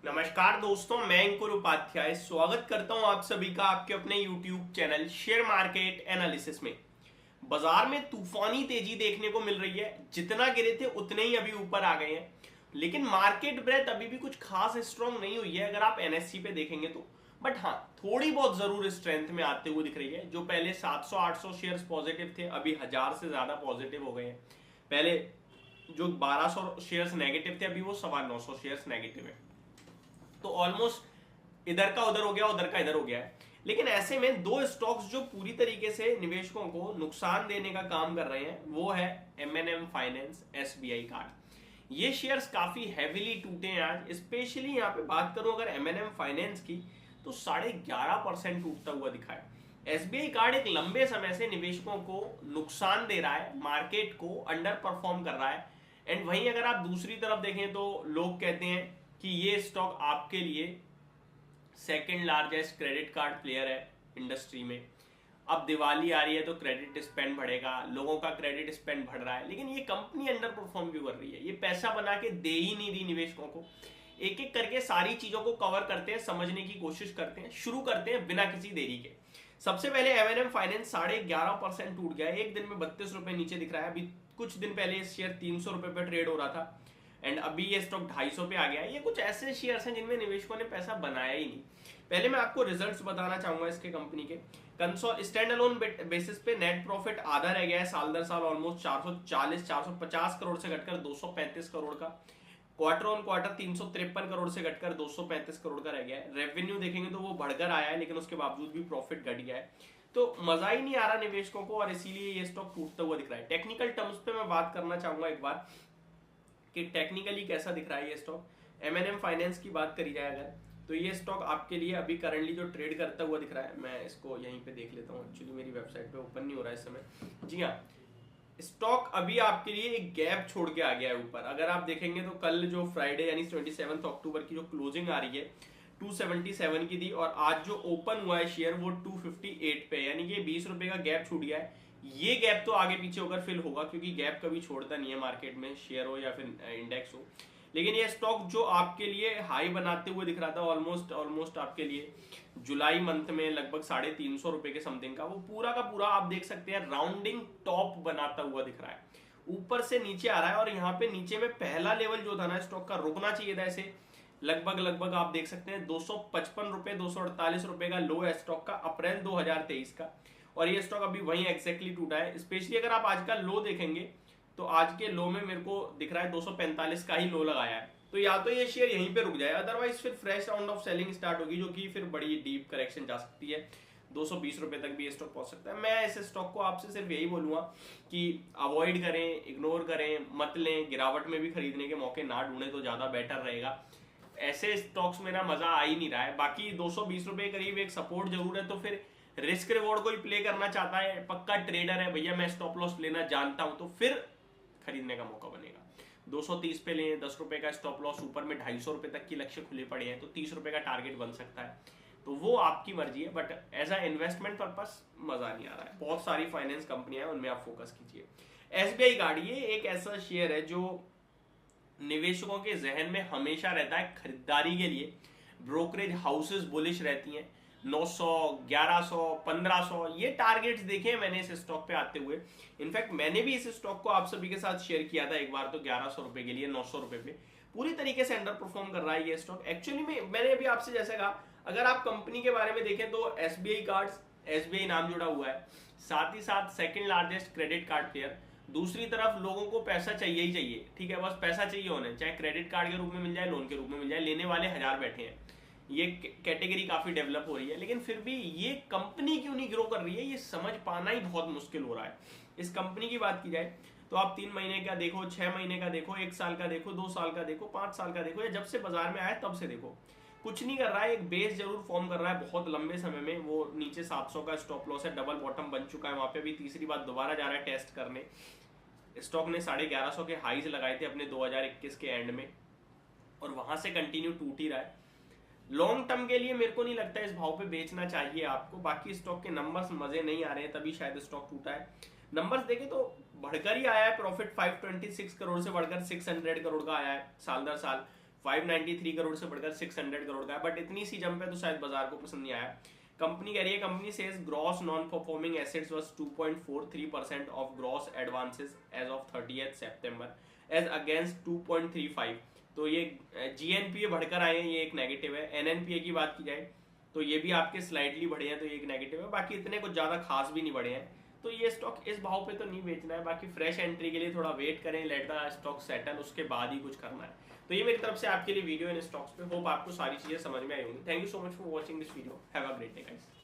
नमस्कार दोस्तों, मैं अंकुर उपाध्याय स्वागत करता हूं आप सभी का आपके अपने YouTube channel share market analysis में। बाजार में तूफानी तेजी देखने को मिल रही है। जितना गिरे थे उतने ही अभी ऊपर आ गए हैं, लेकिन मार्केट ब्रेथ अभी भी कुछ खास स्ट्रॉन्ग नहीं हुई है अगर आप NSE पे देखेंगे तो। बट हाँ, थोड़ी बहुत जरूर स्ट्रेंथ में आते हुए दिख रही है। जो पहले 700-800 शेयर्स पॉजिटिव थे, अभी 1000 से ज्यादा पॉजिटिव हो गए हैं। पहले जो 1200 शेयर्स नेगेटिव थे, अभी वो 950 शेयर्स नेगेटिव है। तो ऑलमोस्ट इधर का उधर हो गया, उधर का इधर हो गया है। लेकिन ऐसे में दो स्टॉक्स जो पूरी तरीके से निवेशकों को नुकसान देने का काम कर रहे हैं, वो है M&M फाइनेंस, SBI कार्ड। ये शेयर्स काफी हैविली टूटे हैं आज। स्पेशली यहाँ पे बात करूं अगर M&M फाइनेंस की, तो 11.5% टूटता हुआ दिखा है। SBI कार्ड एक लंबे समय से निवेशकों को नुकसान दे रहा है, मार्केट को अंडर परफॉर्म कर रहा है। एंड वहीं अगर आप दूसरी तरफ देखें तो लोग कहते हैं कि ये स्टॉक आपके लिए second largest credit card player है इंडस्ट्री में। अब दिवाली आ रही है तो क्रेडिट स्पेंड बढ़ेगा, लोगों का क्रेडिट स्पेंड बढ़ रहा है, लेकिन ये कंपनी अंडर परफॉर्म क्यों कर रही है? ये पैसा बना के दे ही नहीं रही निवेशकों को। एक एक करके सारी चीजों को कवर करते हैं, समझने की कोशिश करते हैं, शुरू करते हैं बिना किसी देरी के। सबसे पहले M&M फाइनेंस 11.5% टूट गया है। एक दिन में 32 रुपए नीचे दिख रहा है। अभी कुछ दिन पहले ये शेयर 300 रुपए पर ट्रेड हो रहा था एंड अभी ये स्टॉक 250 पे आ गया है। ये कुछ ऐसे शेयर्स हैं जिनमें निवेशकों ने पैसा बनाया ही नहीं। पहले मैं आपको रिजल्ट्स बताना चाहूंगा इसके कंपनी के। कंसोल स्टैंड अलोन बेसिस पे नेट प्रॉफिट आधा रह गया है साल दर साल, ऑलमोस्ट 440-450 करोड़ से घटकर 235 करोड़ का। क्वार्टर ऑन क्वार्टर 353 करोड़ से घटकर 235 करोड़ का रह गया है। रेवेन्यू देखेंगे तो वो बढ़कर आया है, लेकिन उसके बावजूद भी प्रॉफिट घट गया है। तो मजा ही नहीं आ रहा निवेशकों को और इसीलिए ये स्टॉक टूटता हुआ दिख रहा है। टेक्निकल टर्म्स पे मैं बात करना चाहूंगा एक बार कि टेक्निकली कैसा दिख रहा है ये स्टॉक। M&M फाइनेंस की बात करी जाए अगर, तो ये स्टॉक आपके लिए अभी करंटली जो ट्रेड करता हुआ दिख रहा है, मैं इसको यहीं पे देख लेता हूँ। एक्चुअली मेरी वेबसाइट पे ओपन नहीं हो रहा है इस समय। जी हाँ, स्टॉक अभी आपके लिए एक गैप छोड़ के आ गया है ऊपर। अगर आप देखेंगे तो कल जो फ्राइडे यानी 27 अक्टूबर की जो क्लोजिंग आ रही है 277 की थी, और आज जो ओपन हुआ है शेयर वो 258 पे, यानी कि 20 रुपए का गैप छूट गया है। ये गैप तो आगे पीछे होकर फिल होगा, क्योंकि गैप कभी छोड़ता नहीं है मार्केट में, शेयर हो या फिर इंडेक्स हो। लेकिन ये स्टॉक जो आपके लिए हाई बनाते हुए दिख रहा था ऑलमोस्ट आपके लिए जुलाई मंथ में लगभग 350 रुपए के समथिंग का, वो पूरा का पूरा आप देख सकते हैं राउंडिंग टॉप बनाता हुआ दिख रहा है। ऊपर से नीचे आ रहा है और यहाँ पे नीचे में पहला लेवल जो था ना स्टॉक का, रुकना चाहिए था ऐसे लगभग आप देख सकते हैं 255 रुपए 248 रुपए का लो है स्टॉक का, अप्रैल 2023 का। और ये स्टॉक अभी वहीं एक्जैक्टली टूटा है। स्पेशली अगर आप आज का लो देखेंगे तो आज के लो में मेरे को दिख रहा है 245 का ही लो लगाया है। तो या तो ये शेयर यहीं पे रुक जाए, अदरवाइज फिर fresh round of selling start होगी, जो कि फिर बड़ी डीप करेक्शन जा सकती है। 220 रुपए तक भी ये स्टॉक पहुंच सकता है। मैं इस स्टॉक को आपसे सिर्फ यही बोलूंगा कि अवॉइड करें, इग्नोर करें, मत लें। गिरावट में भी खरीदने के मौके ना ढूंढे तो ज्यादा बेटर रहेगा। ऐसे स्टॉक्स में ना मजा आ ही नहीं रहा है। बाकी 220 रुपए करीब एक सपोर्ट जरूर है, तो फिर रिस्क रिवॉर्ड कोई प्ले करना चाहता है, पक्का ट्रेडर है भैया, मैं स्टॉप लॉस लेना जानता हूं, तो फिर खरीदने का मौका बनेगा। 230 पे लें, 10 रुपए का स्टॉप लॉस, ऊपर में 250 रुपए तक की लक्ष्य खुले पड़े हैं, तो 30 रुपए का टारगेट बन सकता है। तो वो आपकी मर्जी है, but as a investment purpose मजा नहीं आ रहा है। बहुत सारी फाइनेंस कंपनियां हैं, उनमें आप फोकस कीजिए। SBI कार्ड ये एक ऐसा शेयर है जो निवेशकों के जहन में हमेशा रहता है खरीदारी के लिए। ब्रोकरेज हाउसेस बुलिश रहती हैं। 900, 1100, 1500 ये टारगेट्स देखे हैं मैंने इस स्टॉक पे आते हुए। इनफैक्ट मैंने भी इस स्टॉक को आप सभी के साथ शेयर किया था एक बार, तो 1100 रुपए के लिए 900 रुपए पे पूरी तरीके से अंडर परफॉर्म कर रहा है ये स्टॉक। एक्चुअली में मैंने अभी आपसे जैसे कहा, अगर आप कंपनी के बारे में देखें तो SBI कार्ड्स, SBI नाम जुड़ा हुआ है, साथ ही साथ second largest credit card player. दूसरी तरफ लोगों को पैसा चाहिए ही चाहिए, ठीक है, बस पैसा चाहिए होना, चाहे क्रेडिट कार्ड के रूप में मिल जाए, लोन के रूप में मिल जाए, लेने वाले 1000 बैठे हैं। ये कैटेगरी काफी डेवलप हो रही है, लेकिन फिर भी ये कंपनी क्यों नहीं ग्रो कर रही है, ये समझ पाना ही बहुत मुश्किल हो रहा है। इस कंपनी की बात की जाए तो आप 3 महीने का देखो, 6 महीने का देखो, 1 साल का देखो, 2 साल का देखो, 5 साल का देखो, या जब से बाजार में आया तब से देखो, कुछ नहीं कर रहा है। एक बेस जरूर फॉर्म कर रहा है बहुत लंबे समय में। वो नीचे 700 का स्टॉप लॉस है, डबल बॉटम बन चुका है, वहां पे भी तीसरी बार दोबारा जा रहा है टेस्ट करने। स्टॉक ने 1150 के हाईज लगाए थे अपने 2021 के एंड में, और वहां से कंटिन्यू टूट ही रहा है। लॉन्ग टर्म के लिए मेरे को नहीं लगता इस भाव पे बेचना चाहिए आपको। बाकी स्टॉक के नंबर्स मजे नहीं आ रहे हैं, तभी शायद स्टॉक टूटा है। नंबर्स देखें तो बढ़कर ही आया है, प्रॉफिट 526 करोड़ से बढ़कर 600 करोड़ का आया है साल दर साल। 593 करोड़ से बढ़कर 600 करोड़ का है, बट इतनी सी जंप है तो शायद बाजार को पसंद नहीं आया। कंपनी कह रही है, company says gross non performing assets was 2.43% of gross advances as of 30 सितंबर एज अगेंस्ट 2.35। तो ये जीएनपीए बढ़कर आए हैं, ये एक नेगेटिव है। एनएनपीए की बात की जाए तो ये भी आपके स्लाइडली बढ़े हैं, तो ये एक नेगेटिव है। बाकी इतने कुछ ज्यादा खास भी नहीं बढ़े हैं, तो ये स्टॉक इस भाव पे तो नहीं बेचना है। बाकी फ्रेश एंट्री के लिए थोड़ा वेट करें, लेट द स्टॉक सेटल, उसके बाद ही कुछ करना है। तो ये मेरी तरफ से आपके लिए वीडियो इन स्टॉक्स पे। होप आपको सारी चीजें समझ में आई होंगी। Thank you so much for watching this video. Have a great day guys.